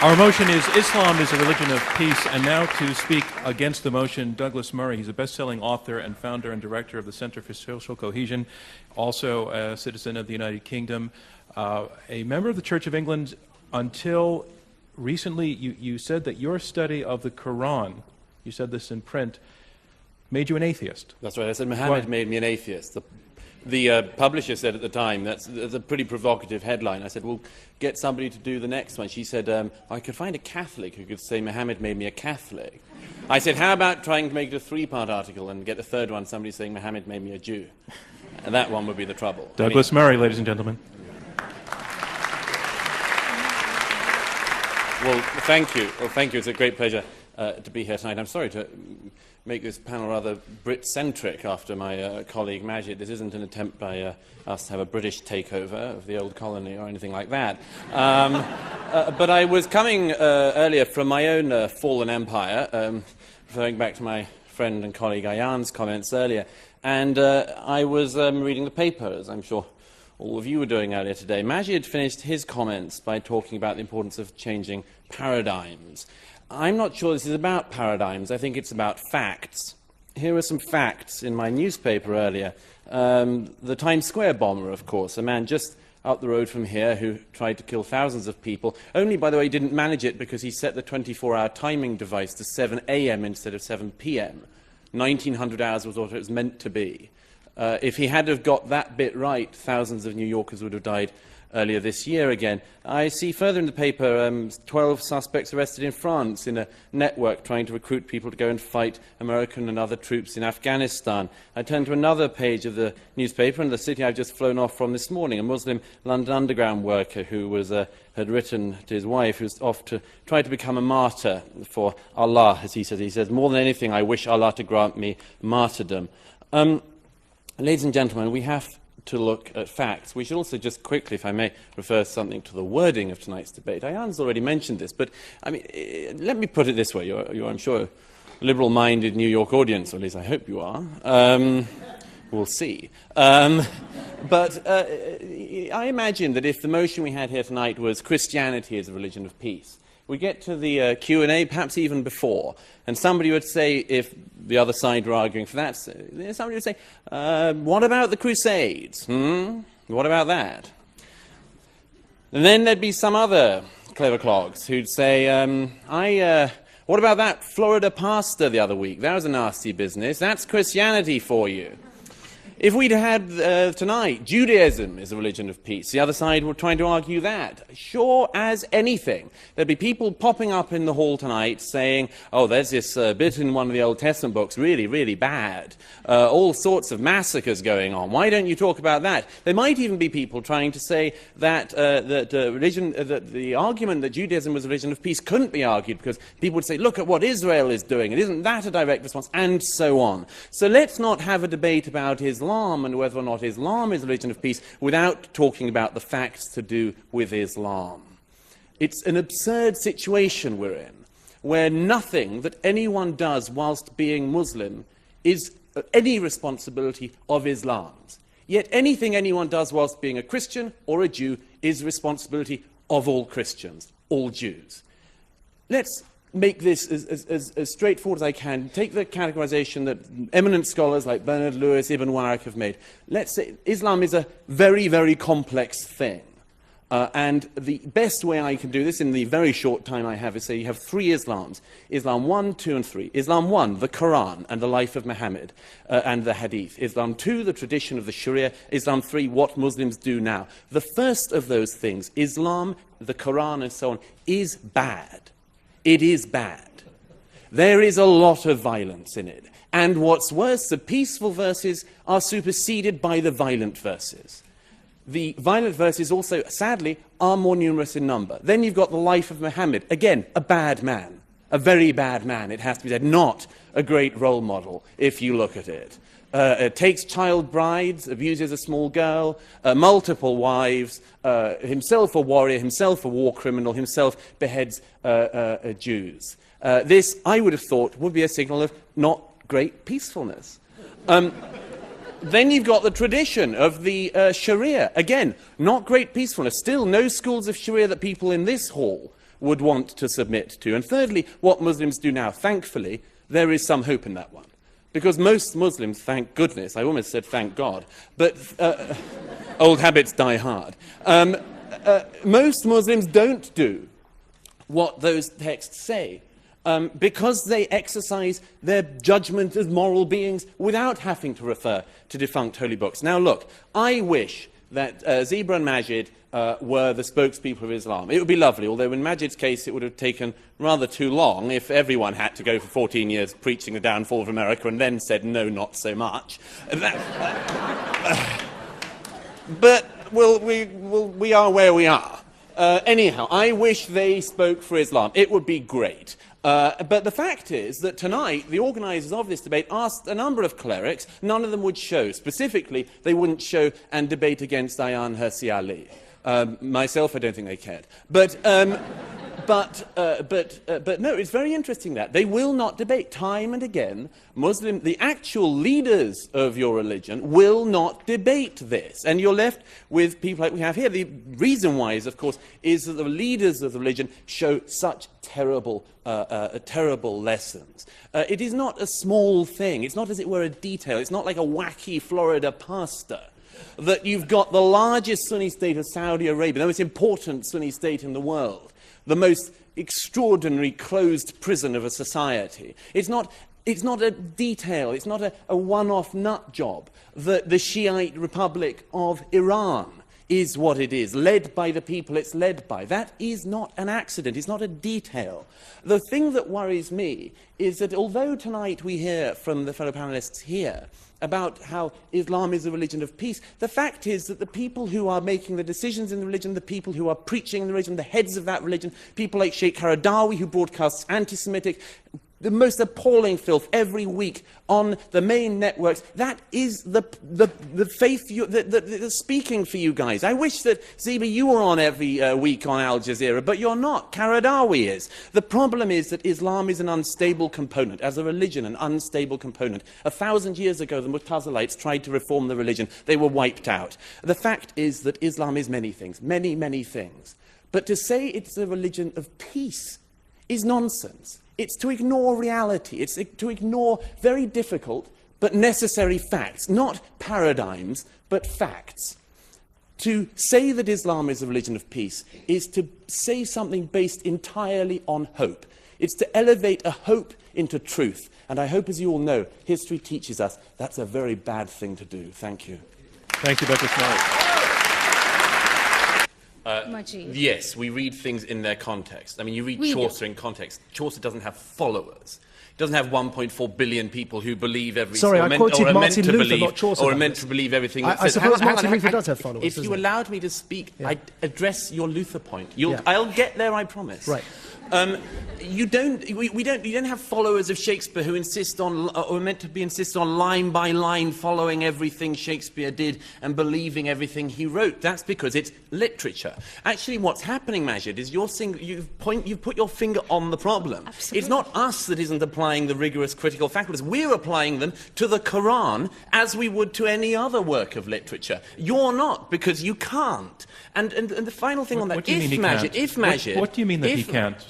Our motion is Islam is a religion of peace. And now to speak against the motion, Douglas Murray. He's a best-selling author and founder and director of the Center for Social Cohesion, also a citizen of the United Kingdom, a member of the Church of England. Until recently, you said that your study of the Quran, you said this in print, made you an atheist. That's right. I said Muhammad made me an atheist. The publisher said at the time, that's a pretty provocative headline. I said, well, get somebody to do the next one. She said, I could find a Catholic who could say Muhammad made me a Catholic. I said, how about trying to make it a three-part article and get the third one, somebody saying Muhammad made me a Jew? And that one would be the trouble. Douglas Murray, ladies and gentlemen. Well, thank you. Well, thank you. It's a great pleasure to be here tonight. I'm sorry to make this panel rather Brit-centric after my colleague Majid. This isn't an attempt by us to have a British takeover of the old colony or anything like that. But I was coming earlier from my own fallen empire, referring back to my friend and colleague Ayan's comments earlier, and I was reading the paper, as I'm sure all of you were doing earlier today. Majid finished his comments by talking about the importance of changing paradigms. I'm not sure this is about paradigms. I think it's about facts. Here are some facts in my newspaper earlier. The Times Square bomber, of course, a man just up the road from here who tried to kill thousands of people. Only, by the way, didn't manage it because he set the 24-hour timing device to 7 a.m. instead of 7 p.m. 1900 hours was what it was meant to be. If he had have got that bit right, thousands of New Yorkers would have died earlier this year again. I see further in the paper 12 suspects arrested in France in a network trying to recruit people to go and fight American and other troops in Afghanistan. I turn to another page of the newspaper in the city I've just flown off from this morning, a Muslim London Underground worker who was, had written to his wife, who's off to try to become a martyr for Allah, as he says. He says, more than anything, I wish Allah to grant me martyrdom. Ladies and gentlemen, we have to look at facts. We should also just quickly, if I may, refer something to the wording of tonight's debate. Ayan's already mentioned this, but I mean, let me put it this way. You're I'm sure, a liberal-minded New York audience, or at least I hope you are. We'll see. But I imagine that if the motion we had here tonight was Christianity is a religion of peace, we get to the Q&A, perhaps even before, and somebody would say, if the other side were arguing for that, somebody would say, what about the Crusades? What about that? And then there'd be some other clever clogs who'd say, what about that Florida pastor the other week? That was a nasty business. That's Christianity for you. If we'd had tonight, Judaism is a religion of peace, the other side were trying to argue that. Sure as anything. There'd be people popping up in the hall tonight saying, oh, there's this bit in one of the Old Testament books, really, really bad. All sorts of massacres going on. Why don't you talk about that? There might even be people trying to say that, the argument that Judaism was a religion of peace couldn't be argued because people would say, look at what Israel is doing, and isn't that a direct response, and so on. So let's not have a debate about Islam and whether or not Islam is a religion of peace without talking about the facts to do with Islam. It's an absurd situation we're in, where nothing that anyone does whilst being Muslim is any responsibility of Islam's. Yet anything anyone does whilst being a Christian or a Jew is responsibility of all Christians, all Jews. Let's make this as straightforward as I can. Take the categorization that eminent scholars like Bernard Lewis, Ibn Waraq have made. Let's say Islam is a very, very complex thing. And the best way I can do this in the very short time I have is say you have three Islams. Islam 1, 2, and 3. Islam 1, the Quran and the life of Muhammad and the Hadith. Islam 2, the tradition of the Sharia. Islam 3, what Muslims do now. The first of those things, Islam, the Quran, and so on, is bad. It is bad. There is a lot of violence in it. And what's worse, the peaceful verses are superseded by the violent verses. The violent verses also, sadly, are more numerous in number. Then you've got the life of Muhammad. Again, a bad man. A very bad man, it has to be said. Not a great role model, if you look at it. Takes child brides, abuses a small girl, multiple wives, himself a warrior, himself a war criminal, himself beheads Jews. This, I would have thought, would be a signal of not great peacefulness. Then you've got the tradition of the Sharia. Again, not great peacefulness. Still, no schools of Sharia that people in this hall would want to submit to. And thirdly, what Muslims do now, thankfully, there is some hope in that one. Because most Muslims, thank goodness, I almost said thank God, but old habits die hard. Most Muslims don't do what those texts say, because they exercise their judgment as moral beings without having to refer to defunct holy books. Now look, I wish that Zebra and Majid were the spokespeople of Islam. It would be lovely, although in Majid's case it would have taken rather too long if everyone had to go for 14 years preaching the downfall of America and then said, no, not so much. But we are where we are. Anyhow, I wish they spoke for Islam. It would be great. But the fact is that tonight, the organisers of this debate asked a number of clerics. None of them would show. Specifically, they wouldn't show and debate against Ayaan Hirsi Ali. Myself, I don't think they cared. But no, it's very interesting that they will not debate. Time and again, the actual leaders of your religion will not debate this. And you're left with people like we have here. The reason why is, of course, is that the leaders of the religion show such terrible lessons. It is not a small thing. It's not, as it were, a detail. It's not like a wacky Florida pastor. That you've got the largest Sunni state of Saudi Arabia, the most important Sunni state in the world, the most extraordinary closed prison of a society. It's not a detail, it's not a one-off nut job. The Shiite Republic of Iran is what it is, led by the people it's led by. That is not an accident, it's not a detail. The thing that worries me is that although tonight we hear from the fellow panellists here about how Islam is a religion of peace, the fact is that the people who are making the decisions in the religion, the people who are preaching in the religion, the heads of that religion, people like Sheikh Qaradawi, who broadcasts anti-Semitic, the most appalling filth every week on the main networks, that is the faith that's speaking for you guys. I wish that, Zeba, you were on every week on Al Jazeera, but you're not. Qaradawi is. The problem is that Islam is an unstable component, as a religion, an unstable component. 1,000 years ago, the Mu'tazilites tried to reform the religion. They were wiped out. The fact is that Islam is many things, many, many things. But to say it's a religion of peace is nonsense. It's to ignore reality. It's to ignore very difficult but necessary facts, not paradigms, but facts. To say that Islam is a religion of peace is to say something based entirely on hope. It's to elevate a hope into truth. And I hope, as you all know, history teaches us that's a very bad thing to do. Thank you. Thank you, Dr. Smart. Yes, we read things in their context. I mean, you read Chaucer in context. Chaucer doesn't have followers. He doesn't have 1.4 billion people who believe everything. Sorry, I quoted Martin Luther, not Chaucer. Or are meant to believe everything. I suppose Martin Luther does have followers. If you allowed me to speak, I'd address your Luther point. Yeah. I'll get there, I promise. Right. You don't have followers of Shakespeare who insist on, or are meant to be insist on line by line following everything Shakespeare did and believing everything he wrote. That's because it's literature. Actually, what's happening, Majid, is you've put your finger on the problem. Absolutely. It's not us that isn't applying the rigorous critical faculties. We're applying them to the Quran as we would to any other work of literature. You're not, because you can't. And the final thing on that, what do you mean he can't? What do you mean that he can't?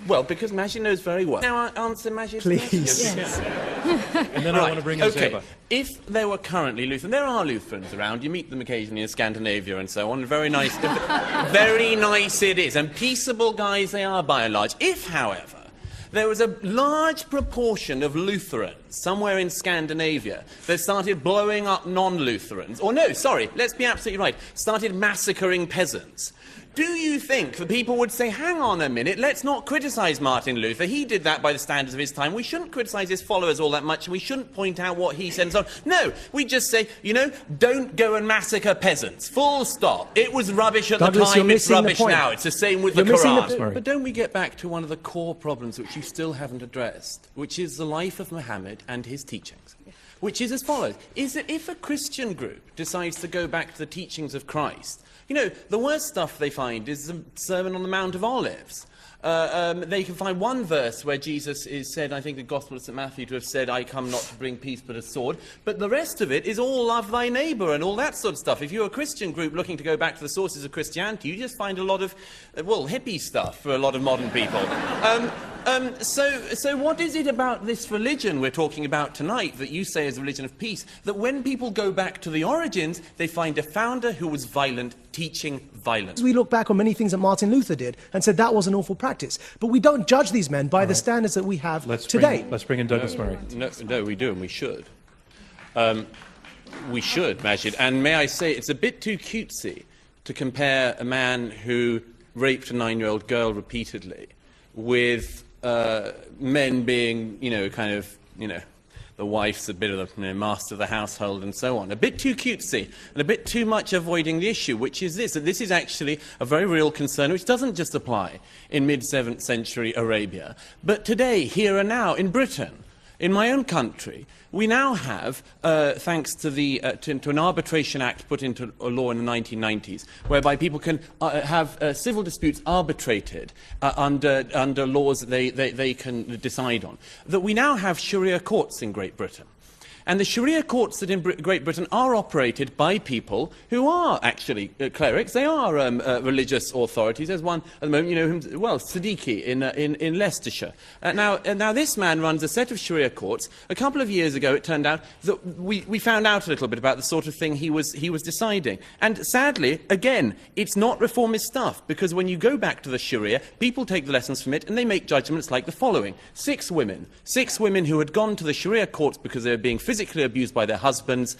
Well, because Majid knows very well. Now answer Majid's question. Yes. And then I want to bring in Zeba. If there were currently Lutheran, there are Lutherans around. You meet them occasionally in Scandinavia and so on. Very nice, very nice it is. And peaceable guys they are by and large. If, however, there was a large proportion of Lutherans somewhere in Scandinavia that started blowing up non-Lutherans, or no, sorry, let's be absolutely right, started massacring peasants. Do you think the people would say, hang on a minute, let's not criticise Martin Luther, he did that by the standards of his time, we shouldn't criticise his followers all that much, and we shouldn't point out what he said and so on. No, we just say, you know, don't go and massacre peasants, full stop. It was rubbish at Douglas, the time, it's rubbish now, it's the same with the Quran. But don't we get back to one of the core problems which you still haven't addressed, which is the life of Muhammad and his teachings? Which is as follows, is that if a Christian group decides to go back to the teachings of Christ, You know, the worst stuff they find is the Sermon on the Mount of Olives. They can find one verse where Jesus is said, I think the Gospel of St. Matthew, to have said, I come not to bring peace but a sword. But the rest of it is all love thy neighbour and all that sort of stuff. If you're a Christian group looking to go back to the sources of Christianity, you just find a lot of, well, hippie stuff for a lot of modern people. So what is it about this religion we're talking about tonight that you say is a religion of peace, that when people go back to the origins, they find a founder who was violent, teaching violence? We look back on many things that Martin Luther did and said that was an awful practice. But we don't judge these men by the standards that we have today. Let's bring in Douglas Murray. No, we do, and we should. We should, Majid. And may I say, it's a bit too cutesy to compare a man who raped a 9-year-old girl repeatedly with men being, the wife's a bit of the master of the household and so on. A bit too cutesy and a bit too much avoiding the issue, which is this, that this is actually a very real concern which doesn't just apply in mid-7th century Arabia, but today, here and now, in Britain. In my own country, we now have, thanks to to an arbitration act put into law in the 1990s, whereby people can have civil disputes arbitrated under laws that they can decide on, that we now have Sharia courts in Great Britain. And the Sharia courts that in Great Britain are operated by people who are actually clerics. They are religious authorities. There's one at the moment, Siddiqui in Leicestershire. Now this man runs a set of Sharia courts. A couple of years ago, it turned out that we found out a little bit about the sort of thing he was deciding. And sadly, again, it's not reformist stuff, because when you go back to the Sharia, people take the lessons from it and they make judgments like the following. 6 women who had gone to the Sharia courts because they were being physically abused by their husbands.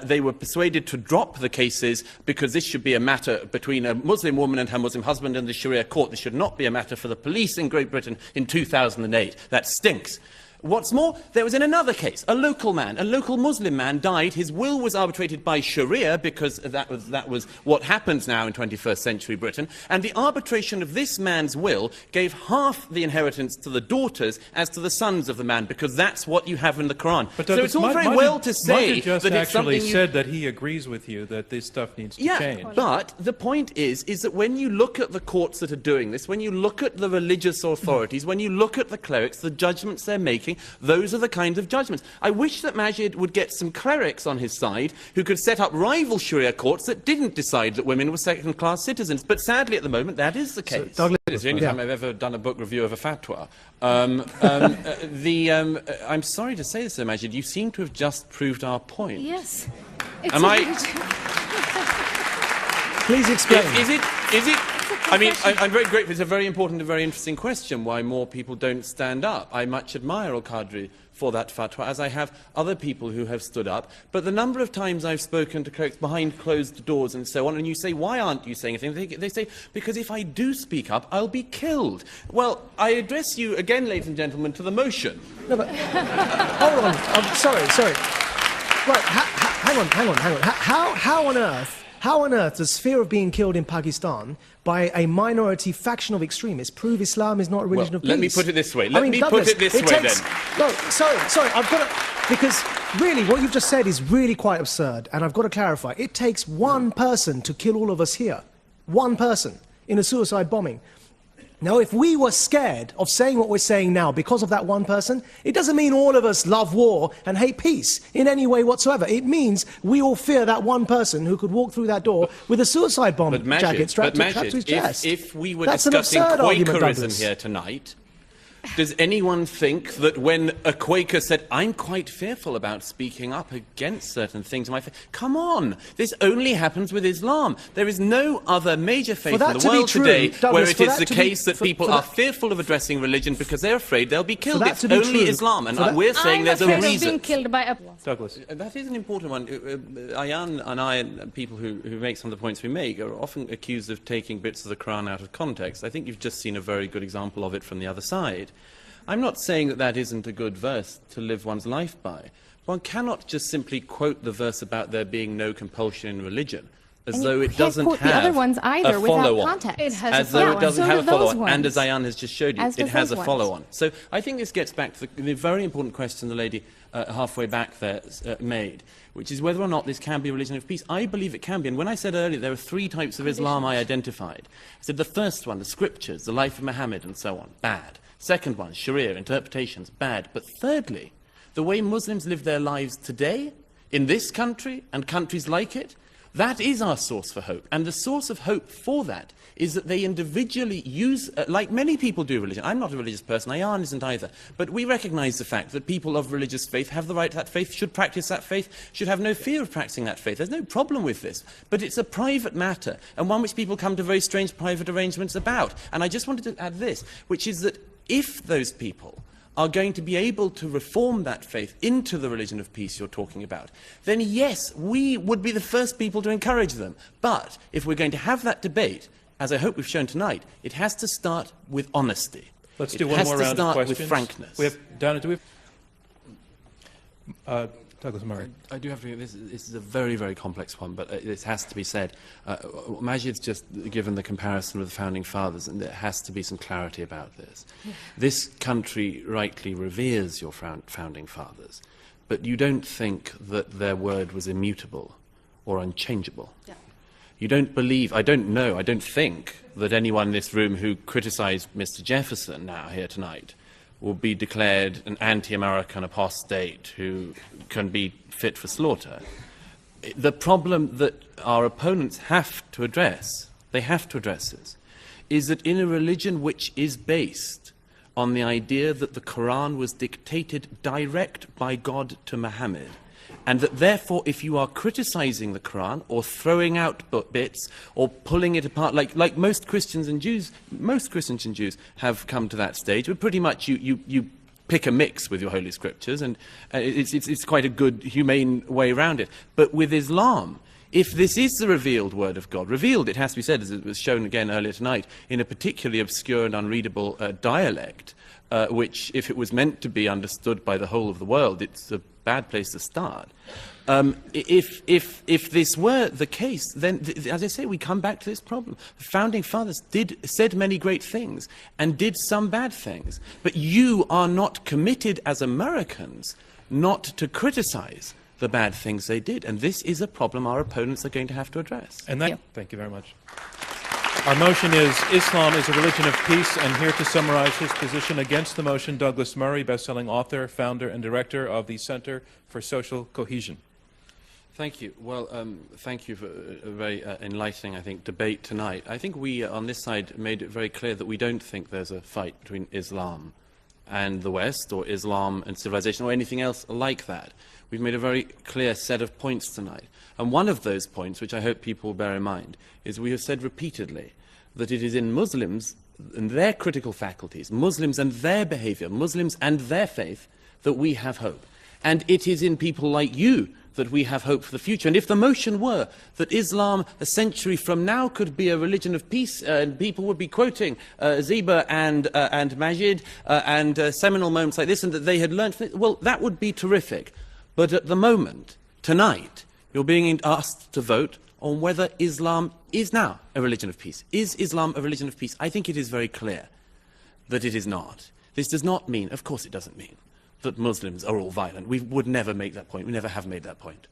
They were persuaded to drop the cases because this should be a matter between a Muslim woman and her Muslim husband and the Sharia court. This should not be a matter for the police in Great Britain in 2008. That stinks. What's more, there was in another case, a local Muslim man died. His will was arbitrated by Sharia because that was what happens now in 21st century Britain. And the arbitration of this man's will gave half the inheritance to the daughters as to the sons of the man, because that's what you have in the Quran. But so it's all very well to say just that it's actually something said that he agrees with you that this stuff needs to change. But the point is that when you look at the courts that are doing this, when you look at the religious authorities, when you look at the clerics, the judgments they're making, those are the kinds of judgments. I wish that Majid would get some clerics on his side who could set up rival Sharia courts that didn't decide that women were second-class citizens. But sadly, at the moment, that is the case. So, Douglas, it's the only time I've ever done a book review of a fatwa. I'm sorry to say this, Sir Majid, you seem to have just proved our point. Yes. Please explain. Is it? I mean, I'm very grateful. It's a very important and very interesting question, why more people don't stand up. I much admire Al-Qadri for that fatwa, as I have other people who have stood up. But the number of times I've spoken to clerics behind closed doors and so on, and you say, why aren't you saying anything? They say, because if I do speak up, I'll be killed. Well, I address you again, ladies and gentlemen, to the motion. No, but hold on. I'm sorry. Right, hang on. How on earth does fear of being killed in Pakistan by a minority faction of extremists prove Islam is not a religion of peace? Let me put it this way. Douglas, No, sorry, I've got to... Because really, what you've just said is really quite absurd, and I've got to clarify. It takes one person to kill all of us here. One person in a suicide bombing. Now, if we were scared of saying what we're saying now because of that one person, it doesn't mean all of us love war and hate peace in any way whatsoever. It means we all fear that one person who could walk through that door with a suicide bomb jacket strapped to his chest. If we were That's discussing argument, Quakerism here tonight, does anyone think that when a Quaker said, I'm quite fearful about speaking up against certain things in my faith, come on, this only happens with Islam. There is no other major faith in the world today where it is the case that people are fearful of addressing religion because they're afraid they'll be killed. It's only Islam, and we're saying there's a reason. Being killed by a... Douglas. That is an important one. Ayan and I and people who make some of the points we make are often accused of taking bits of the Quran out of context. I think you've just seen a very good example of it from the other side. I'm not saying that that isn't a good verse to live one's life by. One cannot just simply quote the verse about there being no compulsion in religion as And though you it can't doesn't quote have the other ones either a without follow-on. context. It has As a though follow-on. it doesn't So have do a follow-on. those And ones. as Ayan has just showed you, As it does has a those ones. follow-on. So I think this gets back to the very important question the lady halfway back there made, which is whether or not this can be a religion of peace. I believe it can be. And when I said earlier there are three types of Islam I identified, I said the first one, the scriptures, the life of Muhammad and so on, bad. Second one, Sharia, interpretations, bad. But thirdly, the way Muslims live their lives today, in this country and countries like it, that is our source for hope. And the source of hope for that is that they individually use, like many people do religion. I'm not a religious person, Ayan isn't either. But we recognise the fact that people of religious faith have the right to that faith, should practice that faith, should have no fear of practicing that faith. There's no problem with this. But it's a private matter, and one which people come to very strange private arrangements about. And I just wanted to add this, which is that if those people are going to be able to reform that faith into the religion of peace you're talking about, then yes, we would be the first people to encourage them. But if we're going to have that debate, as I hope we've shown tonight, it has to start with honesty. Let's do one more round of questions. It has to start with frankness. We have, Donna, do we have... Douglas Murray. I do have to. This is a very, very complex one, but this has to be said. Majid's just given the comparison with the founding fathers, and there has to be some clarity about this. This country rightly reveres your founding fathers, but you don't think that their word was immutable or unchangeable. Yeah. You don't believe, I don't think that anyone in this room who criticised Mr. Jefferson now here tonight will be declared an anti-American apostate who can be fit for slaughter. The problem that our opponents have to address, this, is that in a religion which is based on the idea that the Quran was dictated direct by God to Muhammad, and that therefore if you are criticizing the Quran or throwing out bits or pulling it apart, like most Christians and Jews have come to that stage, but pretty much you pick a mix with your holy scriptures, and it's quite a good, humane way around it. But with Islam, if this is the revealed word of God, revealed, it has to be said, as it was shown again earlier tonight, in a particularly obscure and unreadable dialect, which, if it was meant to be understood by the whole of the world, it's a bad place to start. If this were the case, then, as I say, we come back to this problem. The founding fathers said many great things and did some bad things, but you are not committed as Americans not to criticize the bad things they did, and this is a problem our opponents are going to have to address. And that, thank you very much. Our motion is Islam is a religion of peace, and here to summarize his position against the motion, Douglas Murray, best-selling author, founder, and director of the Center for Social Cohesion. Thank you. Well, thank you for a very enlightening, I think, debate tonight. I think we, on this side, made it very clear that we don't think there's a fight between Islam and the West, or Islam and civilization, or anything else like that. We've made a very clear set of points tonight. And one of those points, which I hope people will bear in mind, is we have said repeatedly that it is in Muslims and their critical faculties, Muslims and their behavior, Muslims and their faith, that we have hope. And it is in people like you that we have hope for the future. And if the motion were that Islam a century from now could be a religion of peace, and people would be quoting Ziba and Majid and seminal moments like this, and that they had learned from it, well, that would be terrific. But at the moment, tonight, you're being asked to vote on whether Islam is now a religion of peace. Is Islam a religion of peace? I think it is very clear that it is not. This does not mean, of course it doesn't mean, that Muslims are all violent. We would never make that point. We never have made that point.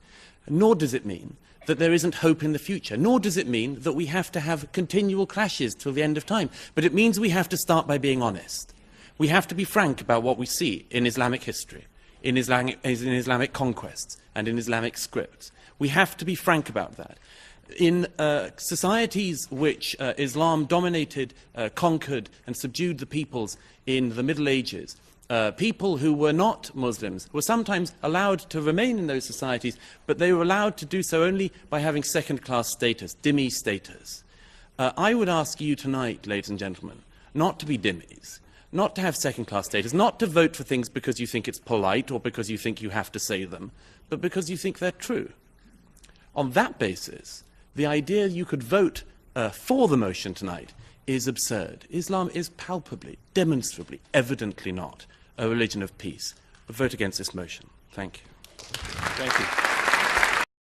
Nor does it mean that there isn't hope in the future. Nor does it mean that we have to have continual clashes till the end of time. But it means we have to start by being honest. We have to be frank about what we see in Islamic history, in Islamic conquests, and in Islamic scripts. We have to be frank about that. In societies which Islam dominated, conquered, and subdued the peoples in the Middle Ages, people who were not Muslims were sometimes allowed to remain in those societies, but they were allowed to do so only by having second-class status, dhimmi status. I would ask you tonight, ladies and gentlemen, not to be dhimmis, not to have second-class status, not to vote for things because you think it's polite or because you think you have to say them, but because you think they're true. On that basis, the idea you could vote for the motion tonight is absurd. Islam is palpably, demonstrably, evidently not a religion of peace. Vote against this motion. Thank you. Thank you.